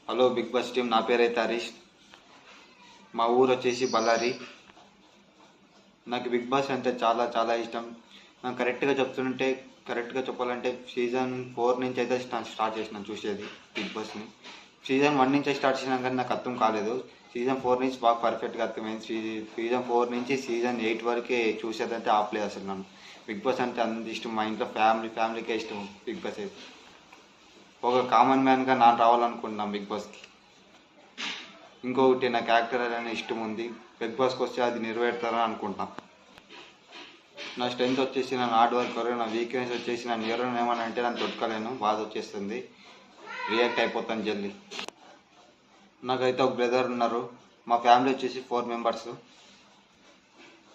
Hello big Boss team, నా పేరైతే హరీష్. మా ఊరు వచ్చేసి బళ్ళారి. నాకు బిగ్ బాస్ అంటే చాలా చాలా ఇష్టం. నాకు కరెక్ట్గా చెప్పాలంటే సీజన్ 4 నుంచి అయితే స్టార్ట్ చేసినాను చూసేది బిగ్ బాస్ని. సీజన్ 1 నుంచే స్టార్ట్ చేసినా కానీ నాకు అర్థం కాలేదు. సీజన్ 4 నుంచి బాగా పర్ఫెక్ట్గా అర్థమైంది. సీజన్ 4 నుంచి సీజన్ 8 వరకే చూసేదంటే ఆపలేదు అసలు. నన్ను బిగ్ బాస్ అంటే అంత ఇష్టం. మా ఇంట్లో ఫ్యామిలీకే ఇష్టం బిగ్ బాస్ అయితే. ఒక కామన్ మ్యాన్గా ನಾನು రావాలనుకుంటున్నాను బిగ్ బాస్కి. ఇంకొకటి, నాకు యాక్టర్ అనే ఇష్టం ఉంది. బిగ్ బాస్కి వస్తే అది నెరవేరుతారని అనుకుంటాను. నా స్ట్రెంత్ వచ్చేసి నేను హార్డ్ వర్కర్. నా వీక్నెస్ వచ్చేసి నన్ను ఎవరైనా ఏమన్నా అంటే నన్ను తొట్టుకోలేను, బాధ వచ్చేస్తుంది, రియాక్ట్ అయిపోతాను జల్దీ. నాకైతే ఒక బ్రదర్ ఉన్నారు. మా ఫ్యామిలీ వచ్చేసి 4 మెంబర్స్.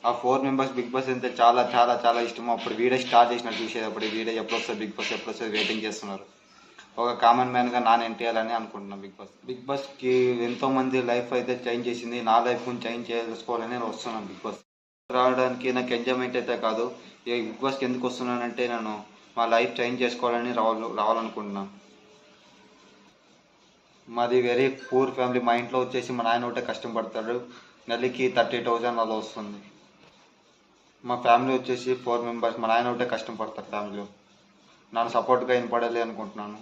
ఆ 4 మెంబర్స్ బిగ్ బాస్ అంటే చాలా చాలా చాలా ఇష్టం. అప్పుడు వీడియో స్టార్ట్ చేసినట్టు చూసేది. అప్పుడు వీడియో ఎప్పుడు వస్తుంది బిగ్ బాస్ ఎప్పుడు వస్తుంది వెయిటింగ్ చేస్తున్నారు. ఒక కామన్ మ్యాన్గా నాన్న ఎంటేయాలని అనుకుంటున్నాను బిగ్ బాస్కి ఎంతోమంది లైఫ్ అయితే చేంజ్ చేసింది. నా లైఫ్ని చేంజ్ చేసుకోవాలని నేను వస్తున్నాను బిగ్ బాస్ రావడానికి. నాకు ఎంజాయ్మెంట్ అయితే కాదు. ఈ బిగ్ బాస్కి ఎందుకు వస్తున్నానంటే నేను మా లైఫ్ చేంజ్ చేసుకోవాలని రావాలనుకుంటున్నాను. మాది వెరీ పూర్ ఫ్యామిలీ. మా ఇంట్లో వచ్చేసి మా నాయన ఒకటే కష్టం పడతాడు. నెలకి 30,000 అలా వస్తుంది. మా ఫ్యామిలీ వచ్చేసి 4 మెంబర్స్. మా నాయన ఒకటే కష్టం పడతాడు ఫ్యామిలీలో. నన్ను సపోర్ట్గా వినపడాలి అనుకుంటున్నాను.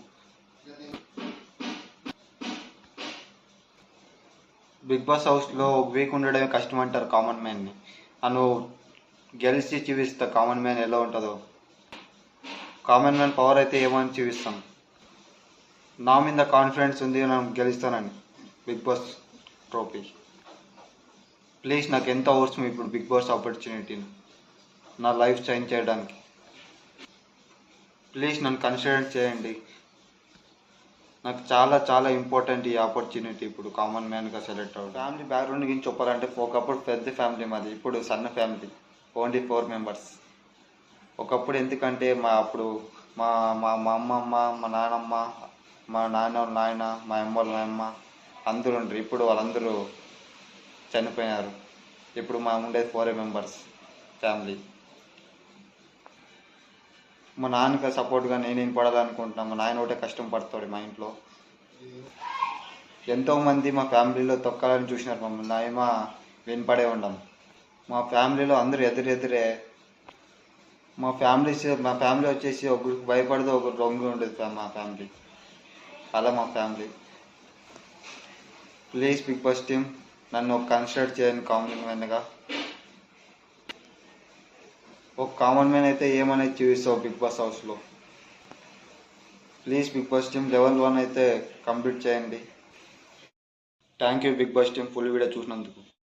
బిగ్ బాస్ హౌస్లో ఒక వీక్ ఉండడమే కష్టం అంటారు కామన్ మ్యాన్ని. నన్ను గెలిచి చూపిస్తా కామన్ మ్యాన్ ఎలా ఉంటుందో. కామన్ మ్యాన్ పవర్ అయితే ఏమని చూపిస్తాను. నా మీద కాన్ఫిడెన్స్ ఉంది, నేను గెలుస్తానని బిగ్ బాస్ ట్రోఫీ. ప్లీజ్ నాకు ఎంత అవసరం ఇప్పుడు బిగ్ బాస్ ఆపర్చునిటీని నా లైఫ్ చేంజ్ చేయడానికి. ప్లీజ్ నన్ను కన్సిడర్ చేయండి. నాకు చాలా చాలా ఇంపార్టెంట్ ఈ ఆపర్చునిటీ ఇప్పుడు కామన్ మ్యాన్గా సెలెక్ట్ అవ్వడం. ఫ్యామిలీ బ్యాక్గ్రౌండ్ గురించి చెప్పాలంటే ఒకప్పుడు పెద్ద ఫ్యామిలీ మాది, ఇప్పుడు సన్న ఫ్యామిలీ, ఓన్లీ 4 మెంబర్స్. ఒకప్పుడు ఎందుకంటే అప్పుడు మా మా మా అమ్మమ్మ, మా నాన్నమ్మ, మా నాన్న వాళ్ళ నాయన, మా అమ్మ వాళ్ళ నాయనమ్మ అందరూ ఉండరు. ఇప్పుడు వాళ్ళందరూ చనిపోయినారు. ఇప్పుడు మా ఉండేది 4 మెంబర్స్ ఫ్యామిలీ. మా నాన్నకి సపోర్ట్గా నేనేం పడాలనుకుంటున్నాను. మా నాయన ఒకటే కష్టం పడతాడు మా ఇంట్లో. ఎంతోమంది మా ఫ్యామిలీలో తొక్కాలని చూసినారు మమ్మల్ని, నాయమ వినపడే ఉండం. మా ఫ్యామిలీలో అందరూ ఎదురెదురే. మా ఫ్యామిలీ వచ్చేసి ఒకరికి భయపడదు, ఒకరు రొంగు ఉండదు. మా ఫ్యామిలీ అలా మా family. Please Bigg Boss team నన్ను కన్సిడర్ చేయండి కామన్ మ్యాన్గా. ఒక కామన్ మ్యాన్ అయితే ఏమనేది చూపిస్తావు బిగ్ బాస్ హౌస్లో. Please Bigg Boss team level 1 అయితే కంప్లీట్ చేయండి. Thank you Bigg Boss team full video చూసినందుకు.